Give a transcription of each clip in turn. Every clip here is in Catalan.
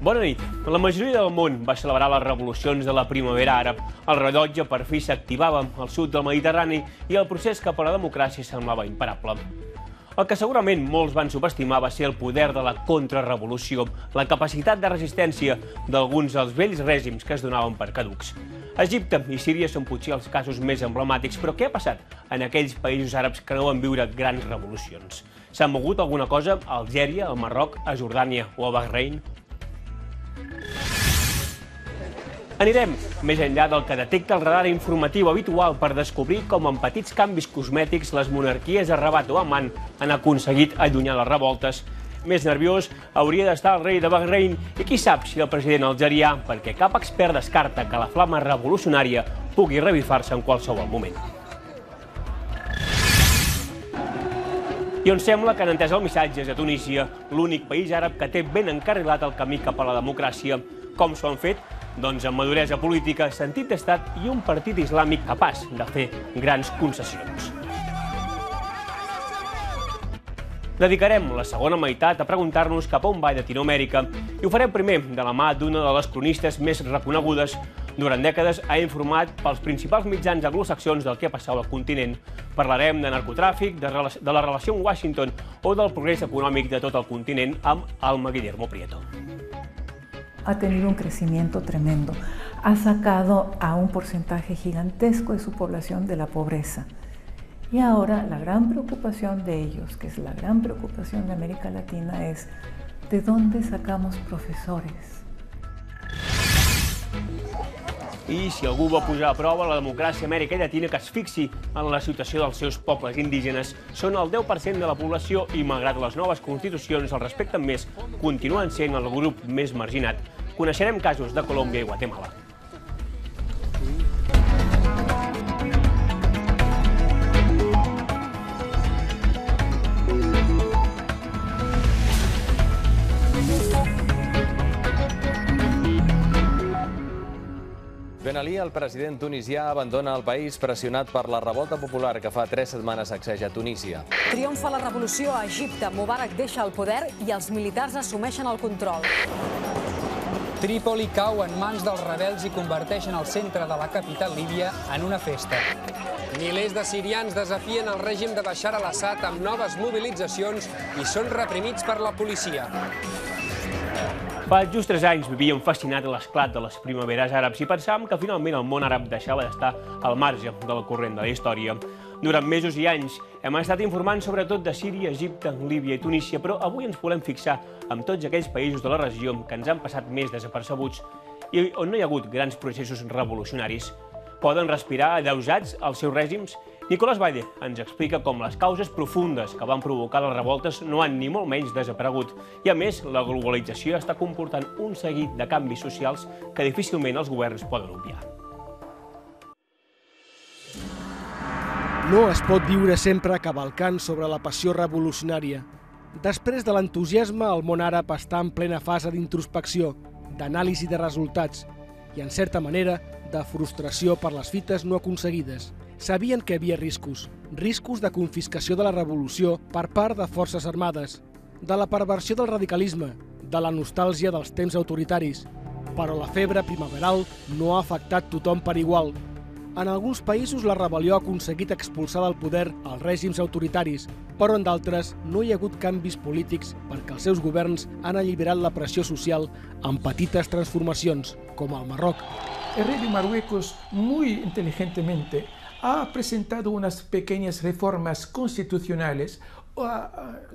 Bona nit. La majoria del món va celebrar les revolucions de la primavera àrab. El rellotge per fi s'activava al sud del Mediterrani i el procés cap a la democràcia semblava imparable. El que segurament molts van subestimar va ser el poder de la contrarrevolució, la capacitat de resistència d'alguns dels vells règims que es donaven per caducs. Egipte i Síria són potser els casos més emblemàtics, però què ha passat en aquells països àrabs que no van viure grans revolucions? S'ha mogut alguna cosa a Algèria, al Marroc, a Jordània o a Bahrein? Anirem més enllà del que detecta el radar informatiu habitual per descobrir com amb petits canvis cosmètics les monarquies a Rabat o Amman han aconseguit allunyar les revoltes. Més nerviós hauria d'estar el rei de Bahrein i qui sap si el president algerià, perquè cap expert descarta que la flama revolucionària pugui revifar-se en qualsevol moment. I on sembla que han entès el missatge és a Tunísia, l'únic país àrab que té ben encarrilat el camí cap a la democràcia. Com s'ho han fet? Doncs amb maduresa política, sentit d'estat i un partit islàmic capaç de fer grans concessions. Dedicarem la segona meitat a preguntar-nos cap a on va Llatinoamèrica i ho farem primer de la mà d'una de les cronistes més reconegudes. Durant dècades ha informat pels principals mitjans anglosaxons del que passava al continent. Parlarem de narcotràfic, de la relació amb Washington o del progrés econòmic de tot el continent amb Alma Guillermo Prieto. Ha tenido un crecimiento tremendo. Ha sacado a un porcentaje gigantesco de su población de la pobreza. Y ahora la gran preocupación de ellos, que es la gran preocupación de América Latina, es ¿de dónde sacamos profesores? I si algú va posar a prova la democràcia a Amèrica Llatina, que es fixi en la situació dels seus pobles indígenes. Són el 10% de la població i, malgrat les noves constitucions, el respecten més, continuen sent el grup més marginat. Coneixerem casos de Colòmbia i Guatemala. Ben Ali, el president tunisià, abandona el país pressionat per la revolta popular que fa 3 setmanes sacseja Tunísia. Triomfa la revolució a Egipte. Mubarak deixa el poder i els militars assumeixen el control. Trípoli cau en mans dels rebels i converteixen el centre de la capital líbia en una festa. Milers de sirians desafien el règim de Bashar al-Assad amb noves mobilitzacions i són reprimits per la policia. Fa just 3 anys vivíem fascinat a l'esclat de les primaveres àrabs i pensàvem que finalment el món àrab deixava d'estar al marge del corrent de la història. Durant mesos i anys hem estat informant sobretot de Síria, Egipte, Líbia i Tunísia, però avui ens volem fixar en tots aquells països de la regió que ens han passat més desapercebuts i on no hi ha hagut grans processos revolucionaris. Poden respirar alleujats els seus règims? Nicolás Valle ens explica com les causes profundes que van provocar les revoltes no han ni molt menys desaparegut. I a més, la globalització està comportant un seguit de canvis socials que difícilment els governs poden obviar. No es pot viure sempre cavalcant sobre la passió revolucionària. Després de l'entusiasme, el món àrab està en plena fase d'introspecció, d'anàlisi de resultats i, en certa manera, de frustració per les fites no aconseguides. Sabien que hi havia riscos de confiscació de la revolució per part de forces armades, de la perversió del radicalisme, de la nostàlgia dels temps autoritaris. Però la febre primaveral no ha afectat tothom per igual. En alguns països la rebel·lió ha aconseguit expulsar del poder els règims autoritaris, però en d'altres no hi ha hagut canvis polítics perquè els seus governs han alliberat la pressió social amb petites transformacions, com al Marroc. El rey de Marruecos, muy inteligentemente, ha presentado unas pequeñas reformas constitucionales,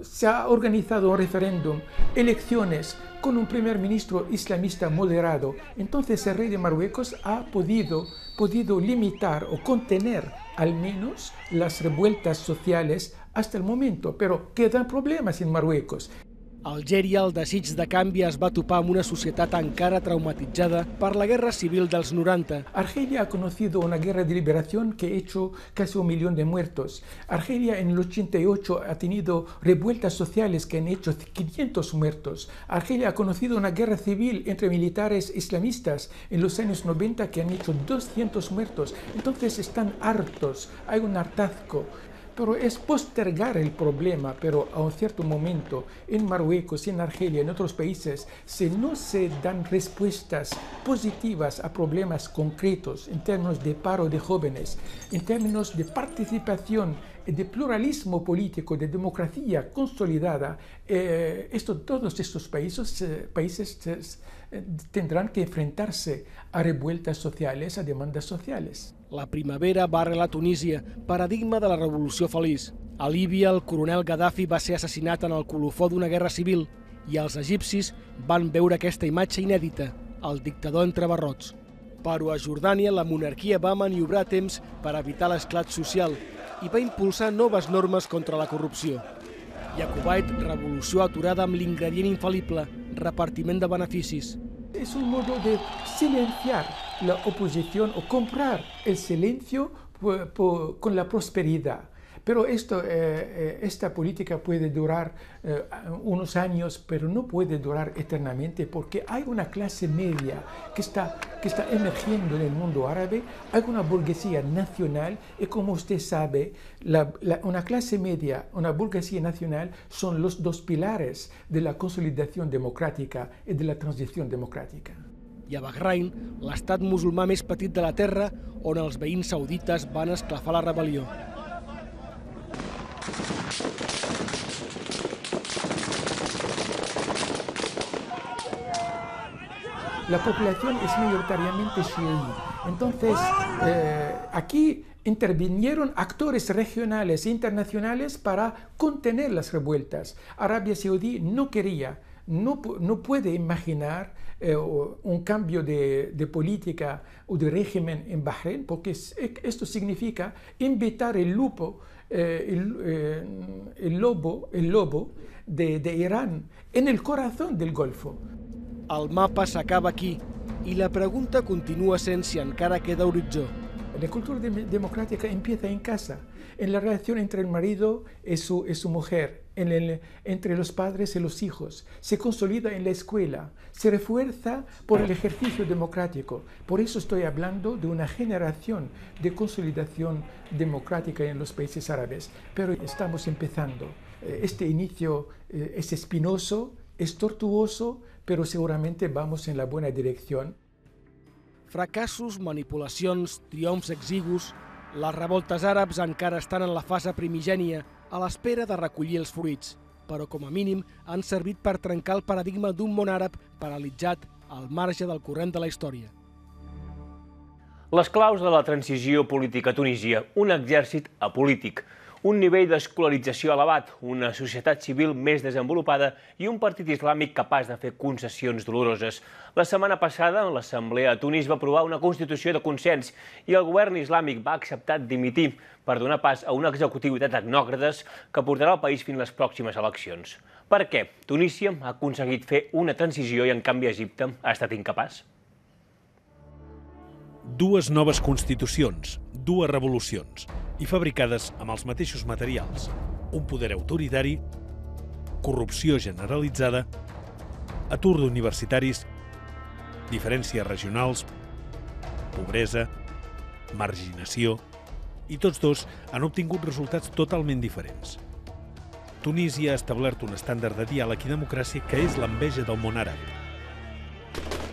se ha organizado un referéndum, elecciones con un primer ministro islamista moderado. Entonces el rey de Marruecos ha podido limitar o contener al menos las revueltas sociales hasta el momento, pero quedan problemas en Marruecos. A Algèria, el desig de canvi es va topar amb una societat encara traumatitzada per la guerra civil dels 90. Argelia ha conocido una guerra de liberación que ha hecho casi 1 millón de muertos. Argelia en el 88 ha tenido revueltas sociales que han hecho 500 muertos. Argelia ha conocido una guerra civil entre militares islamistas en los años 90 que han hecho 200 muertos. Entonces están hartos, hay un hartazgo. pero es postergar el problema, pero a un cierto momento en Marruecos, en Argelia, en otros países, si no se dan respuestas positivas a problemas concretos en términos de paro de jóvenes, en términos de participación, de pluralismo político, de democracia consolidada, todos estos países tendrán que enfrentarse a revueltas sociales, a demandas sociales. La primavera va arrelar a Tunísia, paradigma de la revolució feliç. A Líbia, el coronel Gaddafi va ser assassinat en el colofó d'una guerra civil i els egipcis van veure aquesta imatge inèdita, el dictador entre barrots. Però a Jordània la monarquia va maniobrar a temps per evitar l'esclat social i va impulsar noves normes contra la corrupció. I a Kuwait, revolució aturada amb l'ingredient infal·lible, repartiment de beneficis. Es un modo de silenciar la oposición o comprar el silencio con la prosperidad. Pero esta política puede durar unos años, pero no puede durar eternamente, porque hay una clase media que está emergiendo en el mundo árabe, hay una burguesía nacional, y como usted sabe, una clase media, una burguesía nacional son los dos pilares de la consolidación democrática y de la transición democrática. I a Bahrain, l'estat musulmà més petit de la terra, on els veïns saudites van esclafar la rebel·lió. La población es mayoritariamente chií. Entonces, aquí intervinieron actores regionales e internacionales para contener las revueltas. Arabia Saudí no quería, no puede imaginar un cambio de política o de régimen en Bahrein, porque esto significa invitar el lobo de Irán en el corazón del Golfo. El mapa s'acaba aquí i la pregunta continua sent si encara queda horitzó. La cultura democrática empieza en casa, en la relación entre el marido y su mujer, entre los padres y los hijos. Se consolida en la escuela, se refuerza por el ejercicio democrático. Por eso estoy hablando de una generación de consolidación democrática en los países árabes. Pero estamos empezando. Este inicio es espinoso, es tortuoso, però segurament vamos en la buena direcció. Fracassos, manipulacions, triomfs exigus, les revoltes àrabs encara estan en la fase primigènia, a l'espera de recollir els fruits, però com a mínim han servit per trencar el paradigma d'un món àrab paralitzat al marge del corrent de la història. Les claus de la transició política a Tunísia, un exèrcit apolític, un nivell d'escolarització elevat, una societat civil més desenvolupada i un partit islàmic capaç de fer concessions doloroses. La setmana passada, l'Assemblea a Tunis va aprovar una Constitució de consens i el govern islàmic va acceptar dimitir per donar pas a un executiu de tecnòcrates que portarà el país fins a les pròximes eleccions. Per què? Tunísia ha aconseguit fer una transició i, en canvi, Egipte ha estat incapaç. Dues noves constitucions, dues revolucions, i fabricades amb els mateixos materials. Un poder autoritari, corrupció generalitzada, atur d'universitaris, diferències regionals, pobresa, marginació, i tots dos han obtingut resultats totalment diferents. Tunísia ha establert un estàndard de diàleg i democràcia que és l'enveja del món àrab.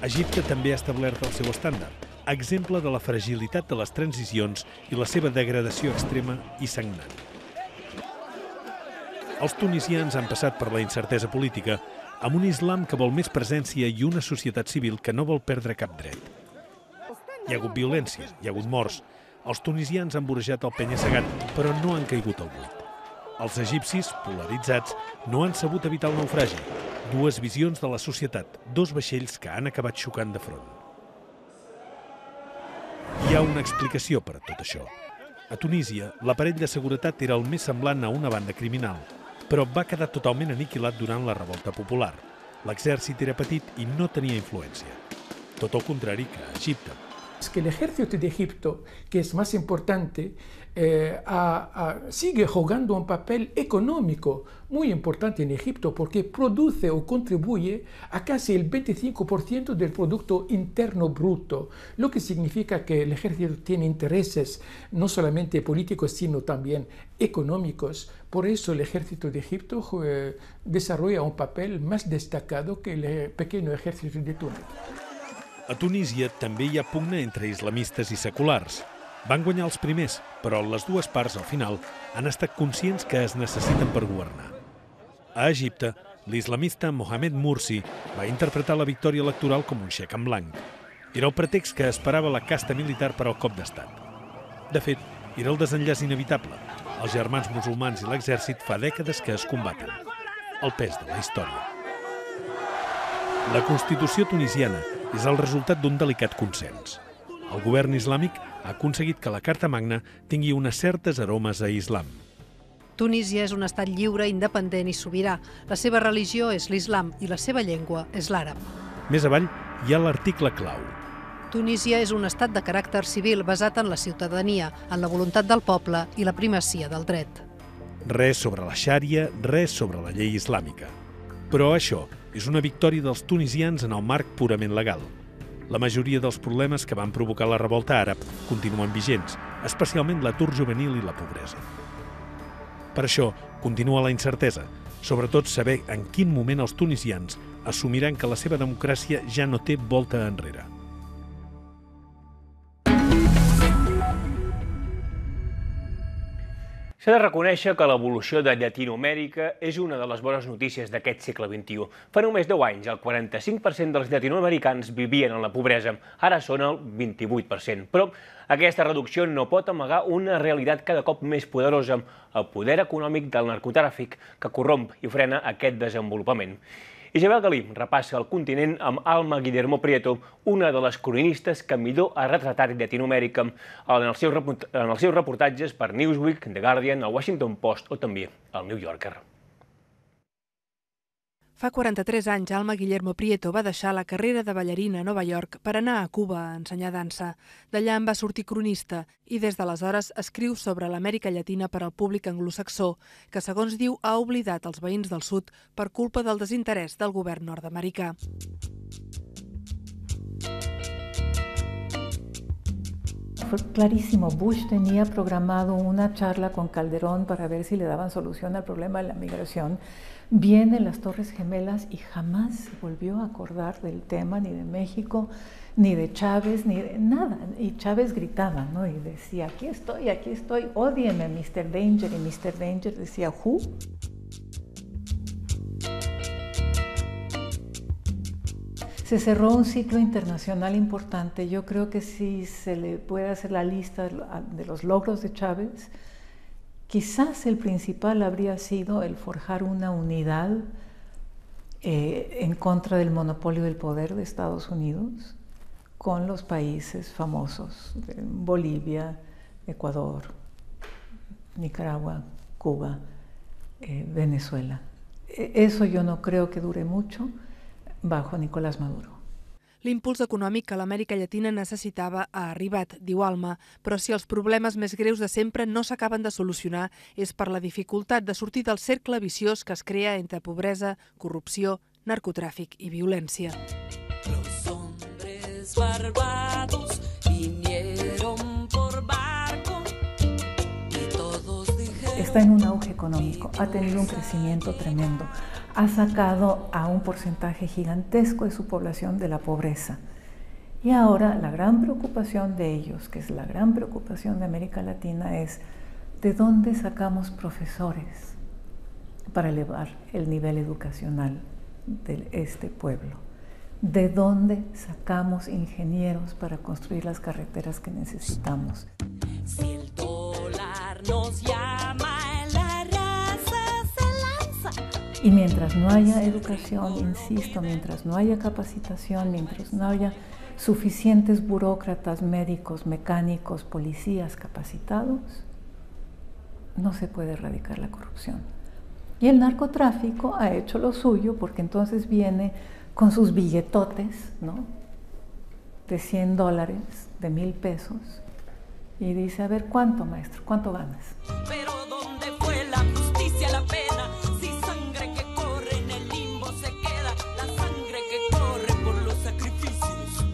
Egipte també ha establert el seu estàndard, exemple de la fragilitat de les transicions i la seva degradació extrema i sagnant. Els tunisians han passat per la incertesa política amb un islam que vol més presència i una societat civil que no vol perdre cap dret. Hi ha hagut violència, hi ha hagut morts. Els tunisians han vorejat el penya-segat, però no han caigut al buit. Els egipcis, polaritzats, no han sabut evitar el naufragi. Dues visions de la societat, dos vaixells que han acabat xocant de front. Hi ha una explicació per a tot això. A Tunísia, l'aparell de seguretat era el més semblant a una banda criminal, però va quedar totalment aniquilat durant la revolta popular. L'exèrcit era petit i no tenia influència. Tot el contrari que a Egipte. que el ejército de Egipto, que es más importante, sigue jugando un papel económico muy importante en Egipto porque produce o contribuye a casi el 25% del Producto Interno Bruto, lo que significa que el ejército tiene intereses no solamente políticos sino también económicos. Por eso el ejército de Egipto desarrolla un papel más destacado que el pequeño ejército de Túnez. A Tunísia també hi ha pugna entre islamistes i seculars. Van guanyar els primers, però les dues parts, al final, han estat conscients que es necessiten per governar. A Egipte, l'islamista Mohamed Morsi va interpretar la victòria electoral com un xec en blanc. Era el pretext que esperava la casta militar per al cop d'estat. De fet, era el desenllaç inevitable. Els germans musulmans i l'exèrcit fa dècades que es combaten. El pes de la història. La Constitució tunisiana és el resultat d'un delicat consens. El govern islàmic ha aconseguit que la Carta Magna tingui unes certes aromes a islam. Tunísia és un estat lliure, independent i sobirà. La seva religió és l'islam i la seva llengua és l'àrab. Més avall hi ha l'article clau. Tunísia és un estat de caràcter civil basat en la ciutadania, en la voluntat del poble i la primacia del dret. Res sobre la xària, res sobre la llei islàmica. Però això és una victòria dels tunisians en el marc purament legal. La majoria dels problemes que van provocar la revolta àrab continuen vigents, especialment l'atur juvenil i la pobresa. Per això, continua la incertesa, sobretot saber en quin moment els tunisians assumiran que la seva democràcia ja no té volta enrere. S'ha de reconèixer que l'evolució de Llatinoamèrica és una de les bones notícies d'aquest segle XXI. Fa només 10 anys, el 45% dels llatinoamericans vivien en la pobresa. Ara són el 28%. Però aquesta reducció no pot amagar una realitat cada cop més poderosa, el poder econòmic del narcotràfic, que corromp i frena aquest desenvolupament. Isabel Galí repassa el continent amb Alma Guillermo Prieto, una de les cronistes que millor ha retratat Llatinoamèrica en els seus reportatges per Newsweek, The Guardian, el Washington Post o també el New Yorker. Fa 43 anys, Alma Guillermo Prieto va deixar la carrera de ballarina a Nova York per anar a Cuba a ensenyar dansa. D'allà en va sortir cronista i des d'aleshores escriu sobre l'Amèrica Llatina per al públic anglosaxó, que segons diu ha oblidat els veïns del sud per culpa del desinterès del govern nord-americà. Fue clarísimo, Bush tenía programado una charla con Calderón para ver si le daban solución al problema de la migración. Vienen las Torres Gemelas y jamás se volvió a acordar del tema, ni de México, ni de Chávez, ni de nada. Y Chávez gritaba, ¿no? Y decía, aquí estoy, ódieme, Mr. Danger. Y Mr. Danger decía, ¿who? Se cerró un ciclo internacional importante. Yo creo que si se le puede hacer la lista de los logros de Chávez, quizás el principal habría sido el forjar una unidad en contra del monopolio del poder de Estados Unidos con los países famosos, Bolivia, Ecuador, Nicaragua, Cuba, Venezuela. Eso yo no creo que dure mucho bajo Nicolás Maduro. L'impuls econòmic que l'Amèrica Llatina necessitava ha arribat, diu Alma, però si els problemes més greus de sempre no s'acaben de solucionar és per la dificultat de sortir del cercle viciós que es crea entre pobresa, corrupció, narcotràfic i violència. Los hombres barbados vinieron por barco y todos dijeron... Está en un auge económico, ha tenido un crecimiento tremendo. Ha sacado a un porcentaje gigantesco de su población de la pobreza. Y ahora la gran preocupación de ellos, que es la gran preocupación de América Latina, es ¿de dónde sacamos profesores para elevar el nivel educacional de este pueblo? ¿De dónde sacamos ingenieros para construir las carreteras que necesitamos? Si el dólar nos llama, y mientras no haya educación, insisto, mientras no haya capacitación, mientras no haya suficientes burócratas, médicos, mecánicos, policías capacitados, no se puede erradicar la corrupción. Y el narcotráfico ha hecho lo suyo porque entonces viene con sus billetotes, ¿no? de $100, de 1,000 pesos, y dice, a ver, ¿cuánto, maestro? ¿Cuánto ganas? Pero ¿dónde fue la justicia, la pena? Si sangre que corre en el limbo se queda, la sangre que corre por los sacrificios.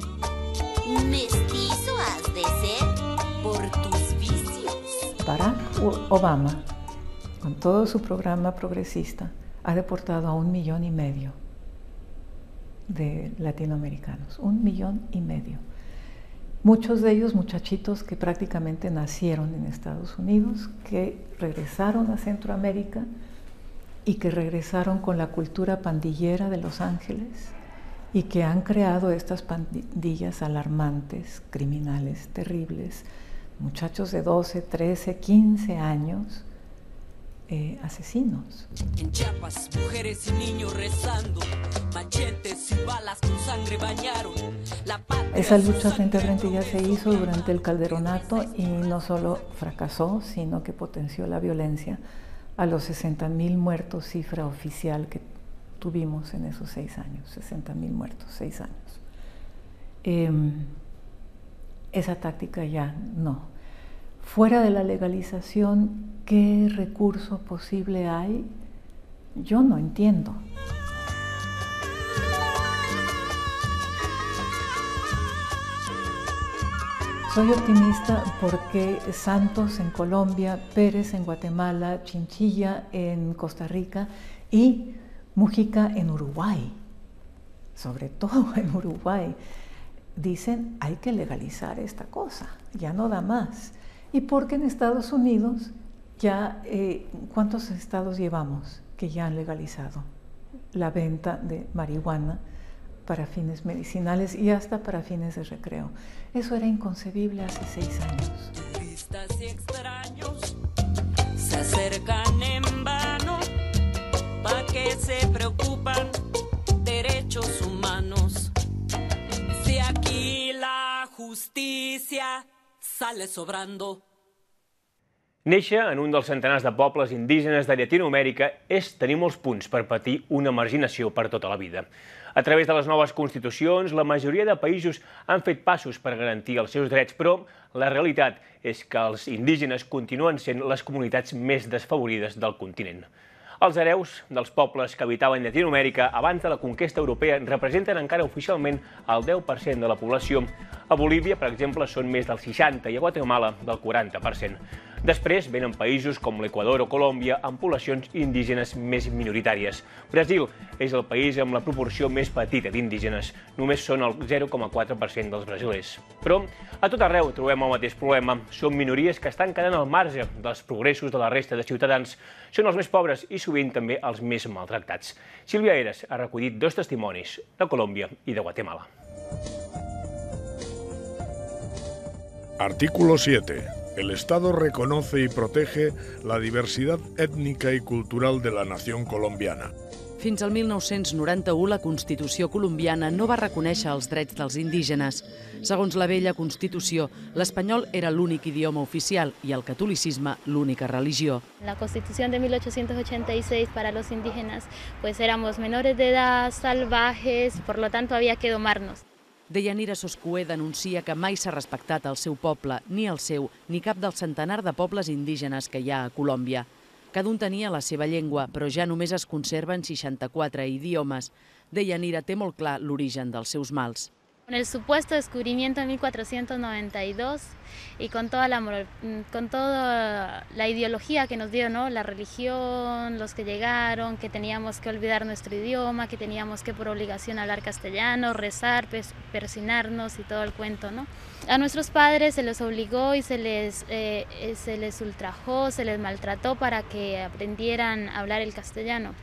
Mestizo has de ser por tus vicios. Barack Obama, con todo su programa progresista, ha deportado a 1,5 millones de latinoamericanos, 1,5 millones. Muchos de ellos muchachitos que prácticamente nacieron en Estados Unidos, que regresaron a Centroamérica y que regresaron con la cultura pandillera de Los Ángeles y que han creado estas pandillas alarmantes, criminales, terribles, muchachos de 12, 13, 15 años, asesinos. En Chiapas, mujeres y niños rezando, machetes y balas con sangre bañaron la patria. Esa lucha frente a frente ya se hizo durante el Calderonato y no solo fracasó, sino que potenció la violencia a los 60,000 muertos, cifra oficial que tuvimos en esos 6 años, 60,000 muertos, 6 años. Esa táctica ya no. Fuera de la legalización, ¿qué recurso posible hay? Yo no entiendo. Soy optimista porque Santos en Colombia, Pérez en Guatemala, Chinchilla en Costa Rica y Mujica en Uruguay, sobre todo en Uruguay, dicen hay que legalizar esta cosa, ya no da más. Y porque en Estados Unidos ya, ¿cuántos estados llevamos que ya han legalizado la venta de marihuana para fines medicinales y hasta para fines de recreo? Eso era inconcebible hace 6 años. Turistas y extraños se acercan en vano, ¿pa' qué se preocupan? Derechos humanos. Si aquí la justicia sale sobrando. Néixer en un dels centenars de pobles indígenes de Llatinoamèrica és tenir molts punts per patir una marginació per tota la vida. A través de les noves constitucions, la majoria de països han fet passos per garantir els seus drets, però la realitat és que els indígenes continuen sent les comunitats més desfavorides del continent. Els hereus dels pobles que habitaven Llatinoamèrica abans de la conquesta europea representen encara oficialment el 10% de la població. A Bolívia, per exemple, són més del 60% i a Guatemala del 40%. Després venen països com l'Equador o Colòmbia amb poblacions indígenes més minoritàries. Brasil és el país amb la proporció més petita d'indígenes. Només són el 0,4% dels brasilers. Però a tot arreu trobem el mateix problema. Són minories que estan quedant al marge dels progressos de la resta de ciutadans. Són els més pobres i sovint també els més maltractats. Sílvia Eres ha recollit 2 testimonis de Colòmbia i de Guatemala. Artículo 7. El Estado reconoce y protege la diversidad étnica y cultural de la nación colombiana. Fins al 1991, la Constitució colombiana no va reconèixer els drets dels indígenes. Segons la vella Constitució, l'espanyol era l'únic idioma oficial i el catolicisme l'única religió. La Constitución de 1886 para los indígenas, pues éramos menores de edad, salvajes, por lo tanto había que domarnos. Deyanira Soscué denuncia que mai s'ha respectat el seu poble, ni el seu, ni cap del centenar de pobles indígenes que hi ha a Colòmbia. Cada un tenia la seva llengua, però ja només es conserven 64 idiomes. Deyanira té molt clar l'origen dels seus mals. Con el supuesto descubrimiento en 1492 y con toda la ideología que nos dio, ¿no? La religión, los que llegaron, que teníamos que olvidar nuestro idioma, que teníamos que por obligación hablar castellano, rezar, persinarnos y todo el cuento, ¿no? A nuestros padres se les obligó y se les ultrajó, se les maltrató para que aprendieran a hablar el castellano.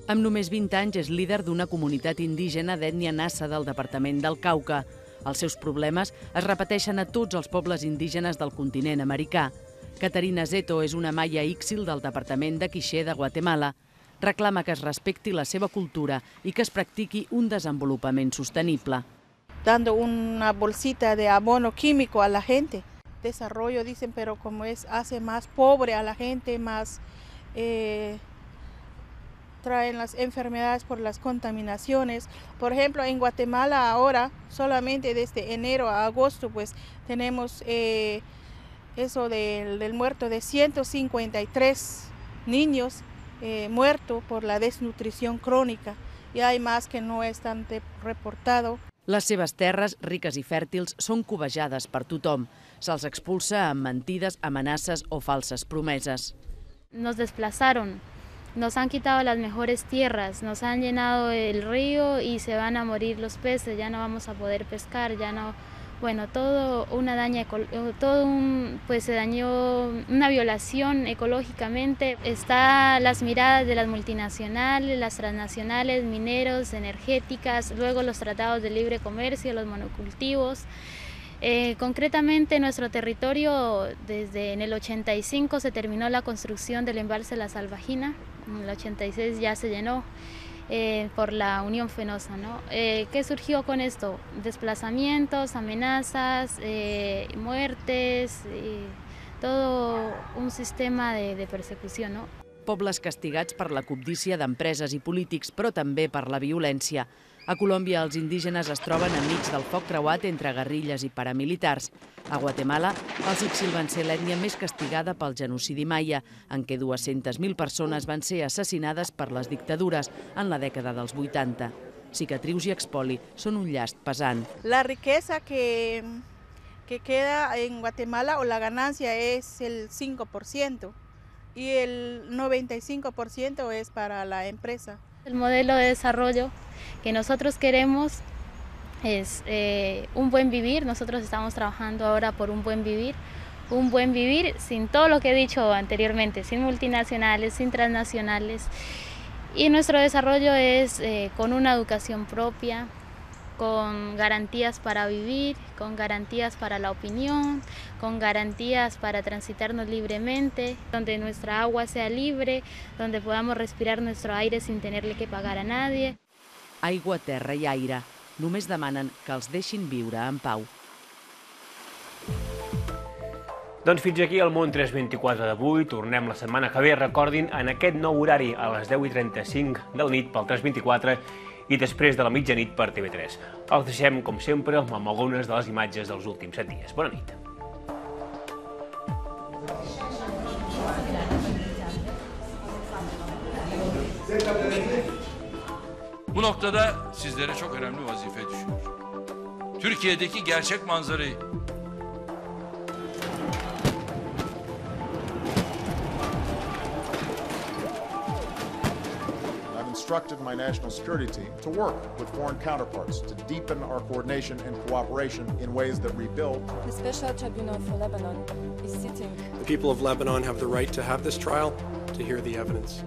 Amb només 20 anys és líder d'una comunitat indígena d'ètnia nassa del departament del Cauca. Els seus problemes es repeteixen a tots els pobles indígenes del continent americà. Caterina Zeto és una maia íxil del departament de Quiché de Guatemala. Reclama que es respecti la seva cultura i que es practiqui un desenvolupament sostenible. Dando una bolsita de abono químico a la gente. Desarrollo, dicen, pero como hace más pobre a la gente, más traen las enfermedades por las contaminaciones. Por ejemplo, en Guatemala ahora, solamente desde enero a agosto, pues tenemos eso del muerto de 153 niños muertos por la desnutrición crónica, y hay más que no están reportados. Les seves terres, riques i fèrtils, són cobejades per tothom. Se'ls expulsa amb mentides, amenaces o falses promeses. Nos desplazaron, nos han quitado las mejores tierras, nos han llenado el río y se van a morir los peces, ya no vamos a poder pescar, ya no... Bueno, pues se dañó, una violación ecológicamente. Están las miradas de las multinacionales, las transnacionales, mineros, energéticas, luego los tratados de libre comercio, los monocultivos. Concretamente en nuestro territorio, desde en el 85 se terminó la construcción del embalse La Salvajina, en el 86 ya se llenó. Por la Unión Fenosa, ¿no? ¿Qué surgió con esto? Desplazamientos, amenazas, muertes, todo un sistema de persecució, no? Pobles castigats per la cobdícia d'empreses i polítics, però també per la violència. A Colòmbia, els indígenes es troben enmig del foc creuat entre guerrilles i paramilitars. A Guatemala, els Ixil van ser l'ètnia més castigada pel genocidi maia, en què 200.000 persones van ser assassinades per les dictadures en la dècada dels 80. Cicatrius i expoli són un llast pesant. La riqueza que queda en Guatemala o la ganancia es el 5% y el 95% es para la empresa. El modelo de desarrollo que nosotros queremos es un buen vivir. Nosotros estamos trabajando ahora por un buen vivir sin todo lo que he dicho anteriormente, sin multinacionales, sin transnacionales. Y nuestro desarrollo es con una educación propia, con garantías para vivir, con garantías para la opinión, con garantías para transitarnos libremente, donde nuestra agua sea libre, donde podamos respirar nuestro aire sin tenerle que pagar a nadie. Aigua, terra i aire. Només demanen que els deixin viure en pau. Doncs fins aquí el Món 324 d'avui. Tornem la setmana que ve, recordin, en aquest nou horari a les 10:35 del nit pel 324 i després de la mitjanit per TV3. Els deixem, com sempre, amb algunes de les imatges dels últims 7 dies. Bona nit. Bu noktada sizlere çok önemli vazife düşüyor. Türkiye'deki gerçek manzarayı instructed my national security team to work with foreign counterparts to deepen our coordination and cooperation in ways that rebuild. The Special Tribunal for Lebanon is sitting. The people of Lebanon have the right to have this trial, to hear the evidence.